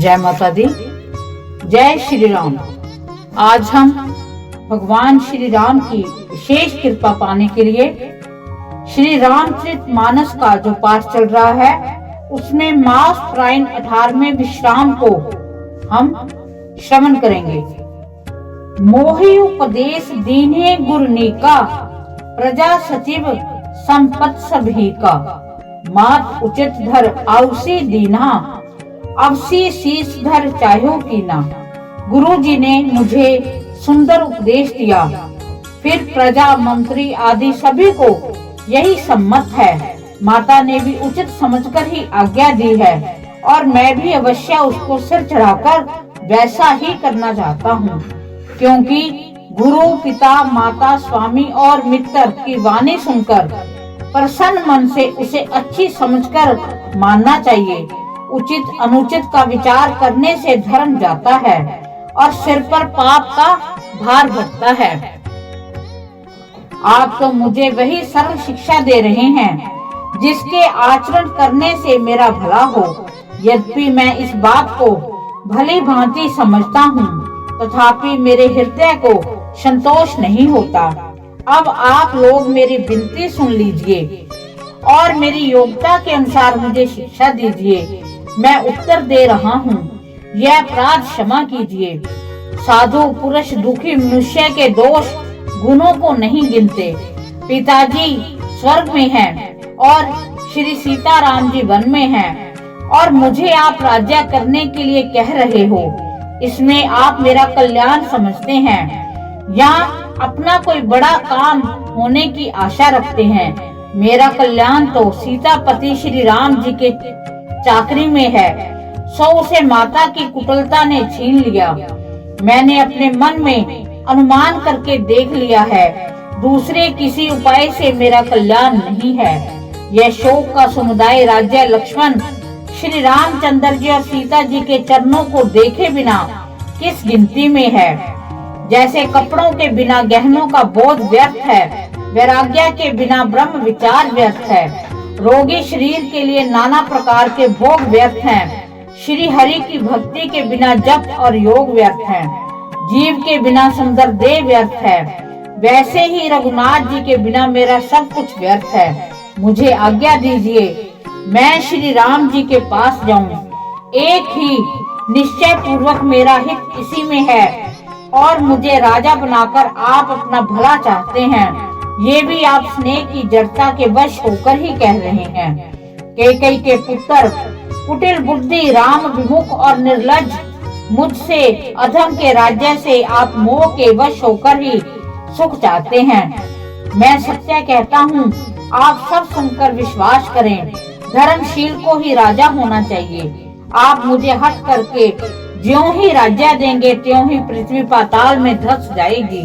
जय माता दी। जय श्री राम। आज हम भगवान श्री राम की विशेष कृपा पाने के लिए श्री रामचरितमानस का जो पाठ चल रहा है उसमें मास प्रायण 18वें विश्राम को हम श्रवण करेंगे। मोहि उपदेश दीन्हे गुरनीका, प्रजा सचिव संपत सभी का। मात उचित धर आवसी दीना, अवसी शीश धर चाहो कीना। गुरु जी ने मुझे सुंदर उपदेश दिया, फिर प्रजा मंत्री आदि सभी को यही सम्मत है। माता ने भी उचित समझकर ही आज्ञा दी है और मैं भी अवश्य उसको सिर चढ़ाकर वैसा ही करना चाहता हूँ, क्योंकि गुरु पिता माता स्वामी और मित्र की वाणी सुनकर प्रसन्न मन से उसे अच्छी समझकर मानना चाहिए। उचित अनुचित का विचार करने से धर्म जाता है और सिर पर पाप का भार बढ़ता है। आप तो मुझे वही सरल शिक्षा दे रहे हैं जिसके आचरण करने से मेरा भला हो। यद्यपि मैं इस बात को भली भांति समझता हूँ, तथापि मेरे हृदय को संतोष नहीं होता। अब आप लोग मेरी विनती सुन लीजिए और मेरी योग्यता के अनुसार मुझे शिक्षा दीजिए। मैं उत्तर दे रहा हूँ, यह अपराध क्षमा कीजिए। साधु पुरुष दुखी मनुष्य के दोष गुणों को नहीं गिनते। पिताजी स्वर्ग में हैं और श्री सीताराम जी वन में हैं और मुझे आप राज्य करने के लिए कह रहे हो। इसमें आप मेरा कल्याण समझते हैं या अपना कोई बड़ा काम होने की आशा रखते हैं। मेरा कल्याण तो सीतापति श्री राम जी के चाकरी में है, सो उसे माता की कुटिलता ने छीन लिया। मैंने अपने मन में अनुमान करके देख लिया है, दूसरे किसी उपाय से मेरा कल्याण नहीं है। यह शोक का समुदाय राज्य लक्ष्मण श्री रामचंद्र जी और सीता जी के चरणों को देखे बिना किस गिनती में है। जैसे कपड़ों के बिना गहनों का बोध व्यर्थ है, वैराग्य के बिना ब्रह्म विचार व्यर्थ है। रोगी शरीर के लिए नाना प्रकार के भोग व्यर्थ हैं। श्री हरि की भक्ति के बिना जप और योग व्यर्थ हैं। जीव के बिना सुंदर देह व्यर्थ है, वैसे ही रघुनाथ जी के बिना मेरा सब कुछ व्यर्थ है। मुझे आज्ञा दीजिए, मैं श्री राम जी के पास जाऊं। एक ही निश्चय पूर्वक मेरा हित इसी में है और मुझे राजा बनाकर आप अपना भला चाहते हैं। ये भी आप स्नेह की जड़ता के वश होकर ही कह रहे हैं। कैकेयी के पुत्र कुटिल बुद्धि राम विमुख और निर्लज मुझसे अधम के राज्य से आप मोह के वश होकर ही सुख चाहते हैं। मैं सत्य कहता हूँ, आप सब सुनकर विश्वास करें। धर्मशील को ही राजा होना चाहिए। आप मुझे हट करके ज्यों ही राज्य देंगे त्यों ही पृथ्वी पाताल में धंस जाएगी।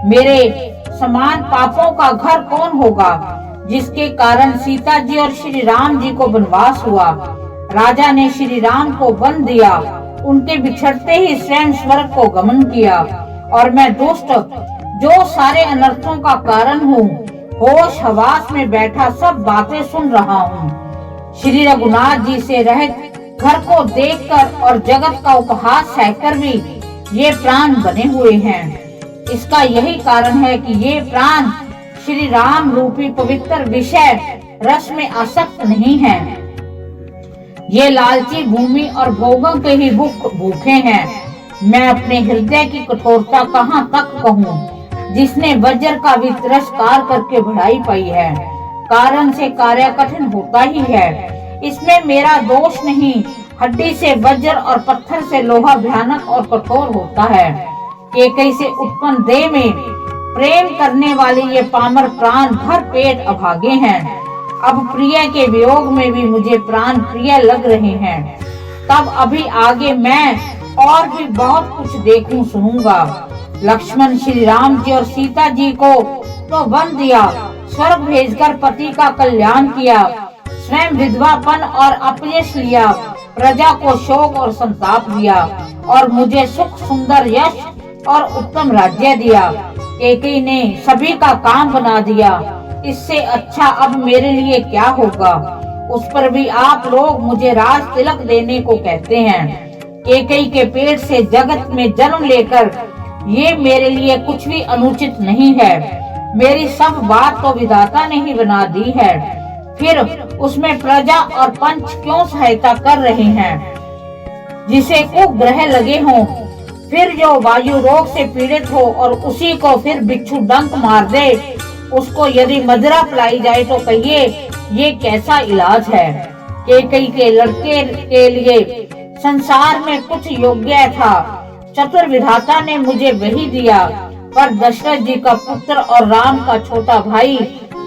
मेरे समान पापों का घर कौन होगा, जिसके कारण सीता जी और श्री राम जी को वनवास हुआ। राजा ने श्री राम को वन दिया, उनके बिछड़ते ही स्वयं स्वर्ग को गमन किया और मैं दुष्ट जो सारे अनर्थों का कारण हूँ, होश हवास में बैठा सब बातें सुन रहा हूँ। श्री रघुनाथ जी से रहित घर को देखकर और जगत का उपहास सहकर भी ये प्राण बने हुए हैं। इसका यही कारण है कि ये प्राण श्री राम रूपी पवित्र विषय रस में आसक्त नहीं हैं। ये लालची भूमि और भोगों के ही भूखे हैं। मैं अपने हृदय की कठोरता कहाँ तक कहूँ, जिसने वज्र का भी तिरस्कार करके बढ़ाई पाई है। कारण से कार्य कठिन होता ही है, इसमें मेरा दोष नहीं। हड्डी से वज्र और पत्थर से लोहा भयानक और कठोर होता है। कैकेयी से उत्पन्न देह में प्रेम करने वाले ये पामर प्राण भर पेट अभागे हैं। अब प्रिय के वियोग में भी मुझे प्राण प्रिय लग रहे हैं। तब अभी आगे मैं और भी बहुत कुछ देखूं सुनूंगा। लक्ष्मण श्री राम जी और सीता जी को तो वन दिया, स्वर्ग भेजकर पति का कल्याण किया, स्वयं विधवापन और अपयश लिया, प्रजा को शोक और संताप दिया और मुझे सुख सुंदर यश और उत्तम राज्य दिया। कैकेयी ने सभी का काम बना दिया। इससे अच्छा अब मेरे लिए क्या होगा। उस पर भी आप लोग मुझे राज तिलक देने को कहते हैं। कैकेयी के पेट से जगत में जन्म लेकर ये मेरे लिए कुछ भी अनुचित नहीं है। मेरी सब बात तो विधाता ने ही बना दी है, फिर उसमें प्रजा और पंच क्यों सहायता कर रहे हैं? जिसे कुग्रह लगे हों, फिर जो वायु रोग से पीड़ित हो और उसी को फिर बिच्छू डंक मार दे, उसको यदि मदिरा पिलाई जाए तो कहिए ये कैसा इलाज है? कैकेयी के लड़के के लिए संसार में कुछ योग्य था, चतुर विधाता ने मुझे वही दिया, पर दशरथ जी का पुत्र और राम का छोटा भाई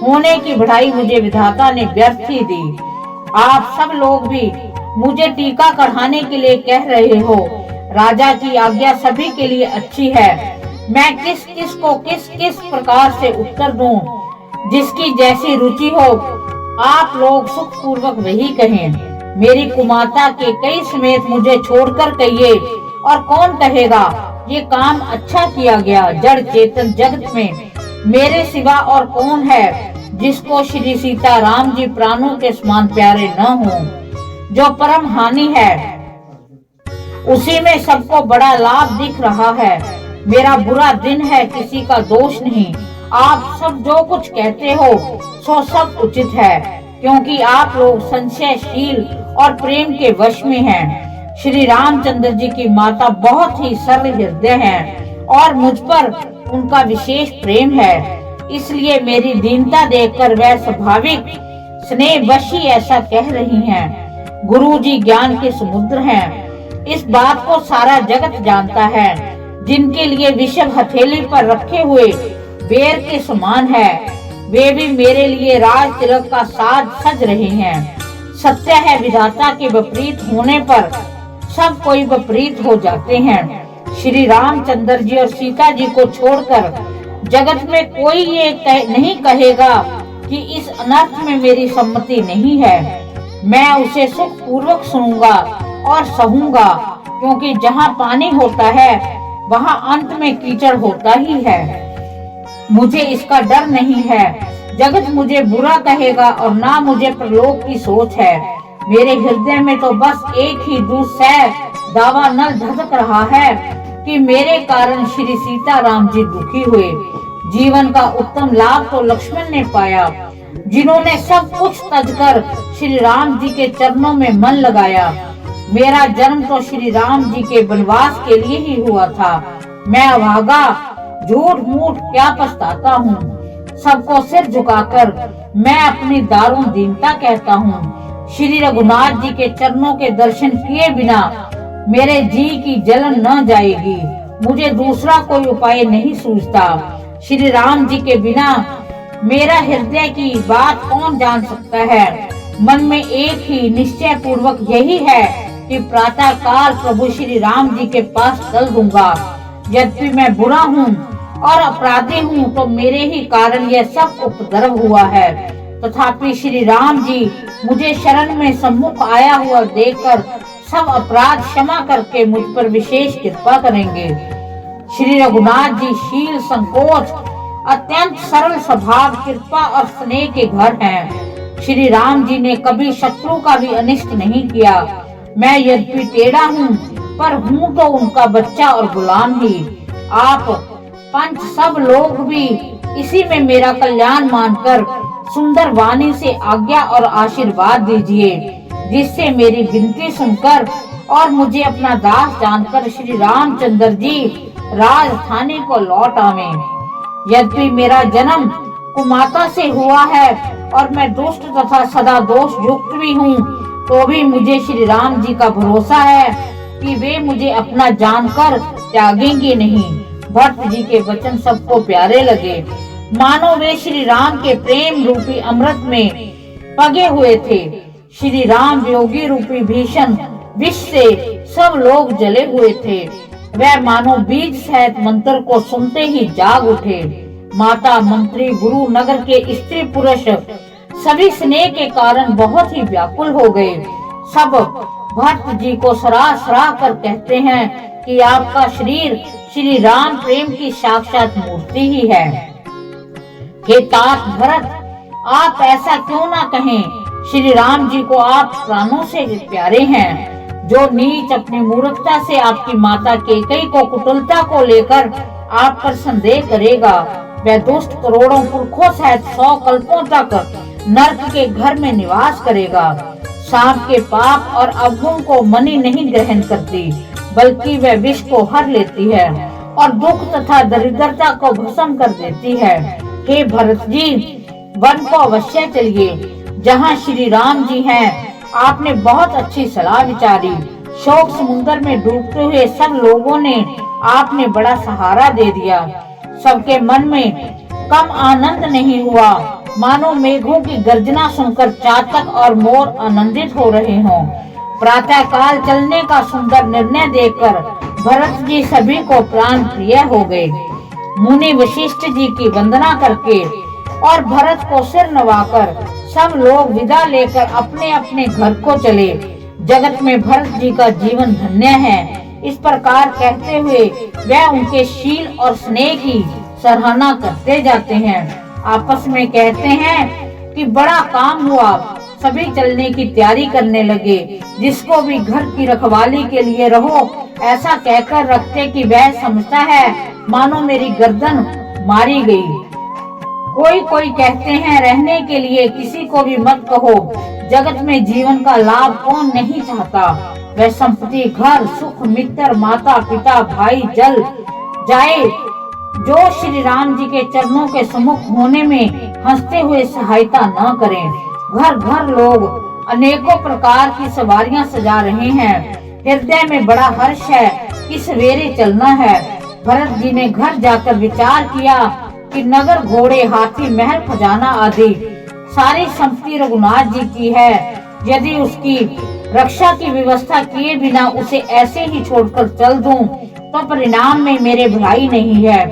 होने की बढ़ाई मुझे विधाता ने व्यर्थ ही दी। आप सब लोग भी मुझे टीका कढ़ाने के लिए कह रहे हो। राजा की आज्ञा सभी के लिए अच्छी है, मैं किस किस को किस किस प्रकार से उत्तर दूं, जिसकी जैसी रुचि हो आप लोग सुख पूर्वक वही कहें। मेरी कुमाता के कई समेत मुझे छोड़कर कहिए, और कौन कहेगा ये काम अच्छा किया गया। जड़ चेतन जगत में मेरे सिवा और कौन है जिसको श्री सीता राम जी प्राणों के समान प्यारे न हो। जो परम हानि है उसी में सबको बड़ा लाभ दिख रहा है। मेरा बुरा दिन है, किसी का दोष नहीं। आप सब जो कुछ कहते हो सो सब उचित है, क्योंकि आप लोग संशयशील और प्रेम के वश में हैं। श्री रामचंद्र जी की माता बहुत ही सरल हृदय हैं और मुझ पर उनका विशेष प्रेम है, इसलिए मेरी दीनता देखकर वह स्वाभाविक स्नेहवशी ऐसा कह रही हैं। गुरु जी ज्ञान के समुद्र हैं, इस बात को सारा जगत जानता है। जिनके लिए विषम हथेली पर रखे हुए बेर के समान है, वे भी मेरे लिए राज तिलक का साज सज रहे हैं। सत्य है, विधाता के विपरीत होने पर सब कोई विपरीत हो जाते हैं। श्री रामचंद्र जी और सीता जी को छोड़कर जगत में कोई ये नहीं कहेगा कि इस अनर्थ में मेरी सम्मति नहीं है। मैं उसे सुख पूर्वक सुनूंगा और सहूंगा, क्योंकि जहाँ पानी होता है वहाँ अंत में कीचड़ होता ही है। मुझे इसका डर नहीं है, जगत मुझे बुरा कहेगा और ना मुझे प्रलोभ की सोच है। मेरे हृदय में तो बस एक ही दूसरा दावा नल धधक रहा है कि मेरे कारण श्री सीता राम जी दुखी हुए। जीवन का उत्तम लाभ तो लक्ष्मण ने पाया, जिन्होंने सब कुछ तजकर श्री राम जी के चरणों में मन लगाया। मेरा जन्म तो श्री राम जी के वनवास के लिए ही हुआ था। मैं अभागा झूठ मूठ क्या पछताता हूँ। सबको सिर झुकाकर मैं अपनी दारुण दीनता कहता हूँ। श्री रघुनाथ जी के चरणों के दर्शन किए बिना मेरे जी की जलन न जाएगी। मुझे दूसरा कोई उपाय नहीं सूझता। श्री राम जी के बिना मेरा हृदय की बात कौन जान सकता है। मन में एक ही निश्चय पूर्वक यही है कि प्रातः काल प्रभु श्री राम जी के पास चल दूंगा। यद्यपि मैं बुरा हूँ और अपराधी हूँ, तो मेरे ही कारण यह सब उपद्रव हुआ है। तथापि श्री राम जी मुझे शरण में सम्मुख आया हुआ देखकर सब अपराध क्षमा करके मुझ पर विशेष कृपा करेंगे। श्री रघुनाथ जी शील, संकोच, अत्यंत सरल स्वभाव, कृपा और स्नेह के घर हैं। श्री राम जी ने कभी शत्रु का भी अनिष्ट नहीं किया। मैं यद्यपि टेढ़ा हूँ, पर हूँ तो उनका बच्चा और गुलाम ही। आप पंच सब लोग भी इसी में मेरा कल्याण मानकर सुंदर वाणी से आज्ञा और आशीर्वाद दीजिए, जिससे मेरी विनती सुनकर और मुझे अपना दास जानकर श्री रामचंद्र जी राजधानी को लौट आवे। यद्यपि मेरा जन्म कुमाता से हुआ है और मैं दुष्ट तथा सदा दोष युक्त भी हूँ, तो भी मुझे श्री राम जी का भरोसा है कि वे मुझे अपना जानकर त्यागेंगे नहीं। भट्ट जी के वचन सबको प्यारे लगे, मानो वे श्री राम के प्रेम रूपी अमृत में पगे हुए थे। श्री राम वियोगी रूपी भीषण विष से सब लोग जले हुए थे। वह मानो बीज सहित मंत्र को सुनते ही जाग उठे। माता, मंत्री, गुरु, नगर के स्त्री पुरुष सभी स्नेह के कारण बहुत ही व्याकुल हो गए। सब भट्ट जी को सराह सराह कर कहते हैं कि आपका शरीर श्री राम प्रेम की साक्षात मूर्ति ही है। हे तात भरत, आप ऐसा क्यों ना कहें। श्री राम जी को आप प्राणों से प्यारे हैं। जो नीच अपनी मूर्खता से आपकी माता कैकेयी को कुटिलता को लेकर आप पर संदेह करेगा, वह दुष्ट करोड़ों पुरखों सहित 100 कल्पों तक नरक के घर में निवास करेगा। सांप के पाप और अवगुण को मणि नहीं ग्रहण करती, बल्कि वह विष को हर लेती है और दुख तथा दरिद्रता को भस्म कर देती है। हे भरत जी, वन को अवश्य चलिए, जहाँ श्री राम जी हैं। आपने बहुत अच्छी सलाह विचारी। शोक समुद्र में डूबते हुए सब लोगों ने आपने बड़ा सहारा दे दिया। सबके मन में कम आनंद नहीं हुआ, मानो मेघों की गर्जना सुनकर चातक और मोर आनंदित हो रहे हों। प्रातः काल चलने का सुंदर निर्णय देखकर भरत जी सभी को प्राण प्रिय हो गए। मुनि वशिष्ठ जी की वंदना करके और भरत को सिर नवाकर सब लोग विदा लेकर अपने अपने घर को चले। जगत में भरत जी का जीवन धन्य है। इस प्रकार कहते हुए वह उनके शील और स्नेह की सराहना करते जाते हैं। आपस में कहते हैं कि बड़ा काम हुआ। सभी चलने की तैयारी करने लगे। जिसको भी घर की रखवाली के लिए रहो ऐसा कहकर रखते कि वह समझता है मानो मेरी गर्दन मारी गई। कोई कहते हैं रहने के लिए किसी को भी मत कहो। जगत में जीवन का लाभ कौन नहीं चाहता। वह संपत्ति, घर, सुख, मित्र, माता पिता, भाई जल जाए, जो श्री राम जी के चरणों के सम्मुख होने में हंसते हुए सहायता न करें। घर घर लोग अनेकों प्रकार की सवारियां सजा रहे हैं। हृदय में बड़ा हर्ष है कि सवेरे चलना है। भरत जी ने घर जाकर विचार किया कि नगर, घोड़े, हाथी, महल, खजाना आदि सारी संपत्ति रघुनाथ जी की है। यदि उसकी रक्षा की व्यवस्था किए बिना उसे ऐसे ही छोड़कर चल दूं, तो परिणाम में मेरे भलाई नहीं है,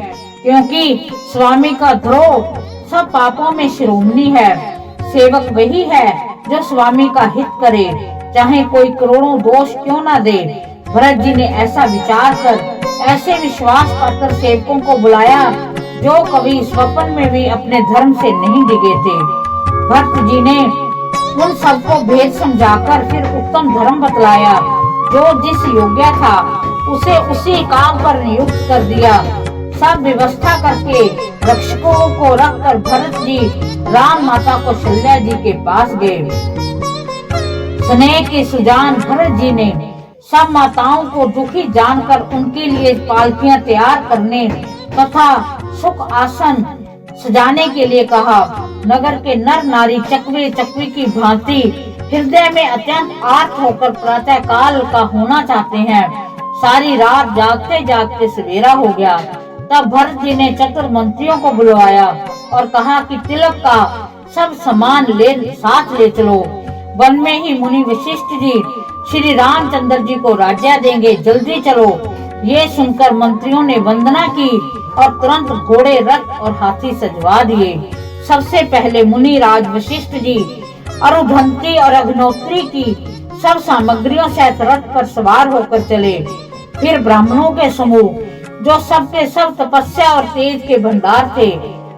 क्योंकि स्वामी का द्रोह सब पापों में शिरोमणि है। सेवक वही है जो स्वामी का हित करे, चाहे कोई करोड़ों दोष क्यों न दे। भरत जी ने ऐसा विचार कर ऐसे विश्वास पात्र सेवकों को बुलाया जो कभी स्वप्न में भी अपने धर्म से नहीं डिगे थे। भरत जी ने उन सबको भेद समझाकर फिर उत्तम धर्म बतलाया। जो जिस योग्य था उसे उसी काम पर नियुक्त कर दिया। सब व्यवस्था करके रक्षकों को रखकर भरत जी राम माता कौशल्या जी के पास गए। स्नेह के सुजान भरत जी ने सब माताओं को दुखी जानकर उनके लिए पालकियां तैयार करने तथा सुख आसन सजाने के लिए कहा। नगर के नर नारी चकवे चकवी की भांति हृदय में अत्यंत आर्त होकर प्रातः काल का होना चाहते हैं। सारी रात जागते जागते सवेरा हो गया। तब भरत जी ने चतुर मंत्रियों को बुलवाया और कहा कि तिलक का सब सामान साथ ले चलो। वन में ही मुनि वशिष्ठ जी श्री रामचंद्र जी को राज्य देंगे, जल्दी चलो। ये सुनकर मंत्रियों ने वंदना की और तुरंत घोड़े, रथ और हाथी सजवा दिए। सबसे पहले मुनि राज वशिष्ठ जी अरुधंती और अग्नोत्री की सब सामग्रियों सहित रथ पर सवार होकर चले। फिर ब्राह्मणों के समूह जो सबके सब तपस्या और तेज के भंडार थे,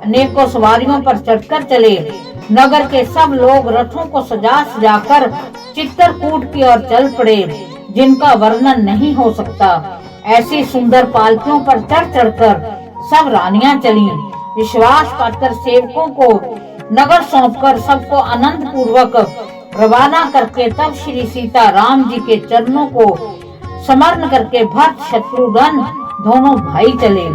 अनेकों सवारियों पर चढ़कर चले। नगर के सब लोग रथों को सजा सजाकर चित्रकूट की ओर चल पड़े, जिनका वर्णन नहीं हो सकता। ऐसी सुंदर पालकियों पर चढ़ चढ़कर सब रानियां चलीं। विश्वास पात्र सेवकों को नगर सौंपकर सबको आनंद पूर्वक रवाना करके तब श्री सीता राम जी के चरणों को स्मरण करके भरत शत्रुघ्न दोनों भाई चले।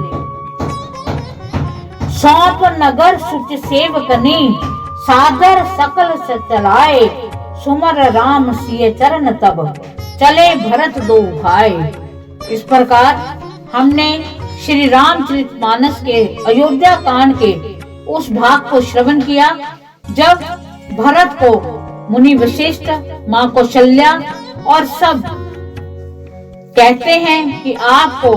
सौंप नगर सुच सेवकनी, सादर सकल से चलाए, सुमर राम सिय चरण तब, चले भरत दो भाई। इस प्रकार हमने श्री रामचरितमानस के अयोध्या कांड के उस भाग को श्रवण किया जब भरत को मुनि वशिष्ठ, माँ कौशल्या और सब कहते हैं कि आपको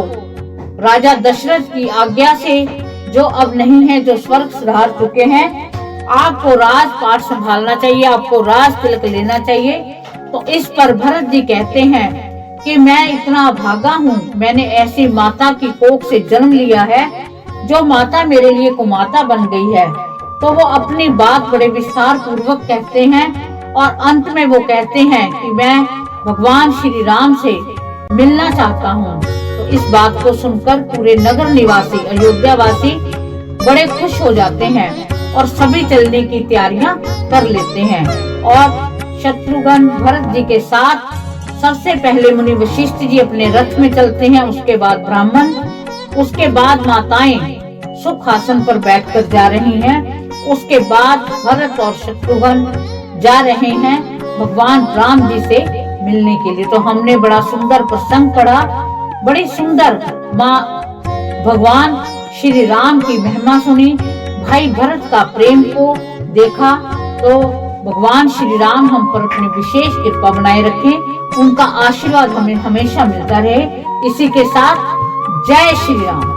राजा दशरथ की आज्ञा से, जो अब नहीं है, जो स्वर्ग सिधार चुके हैं, आपको राजपाट संभालना चाहिए, आपको राज तिलक लेना चाहिए। तो इस पर भरत जी कहते हैं कि मैं इतना भागा हूँ, मैंने ऐसी माता की कोख से जन्म लिया है जो माता मेरे लिए कुमाता बन गई है। तो वो अपनी बात बड़े विस्तार पूर्वक कहते हैं और अंत में वो कहते हैं कि मैं भगवान श्री राम से मिलना चाहता हूँ। तो इस बात को सुनकर पूरे नगर निवासी अयोध्या वासी बड़े खुश हो जाते हैं और सभी चलने की तैयारियां कर लेते हैं। और शत्रुघ्न भरत जी के साथ सबसे पहले मुनि वशिष्ठ जी अपने रथ में चलते हैं, उसके बाद ब्राह्मण, उसके बाद माताएं सुख आसन पर बैठकर जा रही हैं, उसके बाद भरत और शत्रुघ्न जा रहे हैं भगवान राम जी से मिलने के लिए। तो हमने बड़ा सुंदर प्रसंग पढ़ा, बड़ी सुंदर माँ भगवान श्री राम की महिमा सुनी, भाई भरत का प्रेम को देखा। तो भगवान श्री राम हम पर अपनी विशेष कृपा बनाए रखें, उनका आशीर्वाद हमें हमेशा मिलता रहे। इसी के साथ जय श्री राम।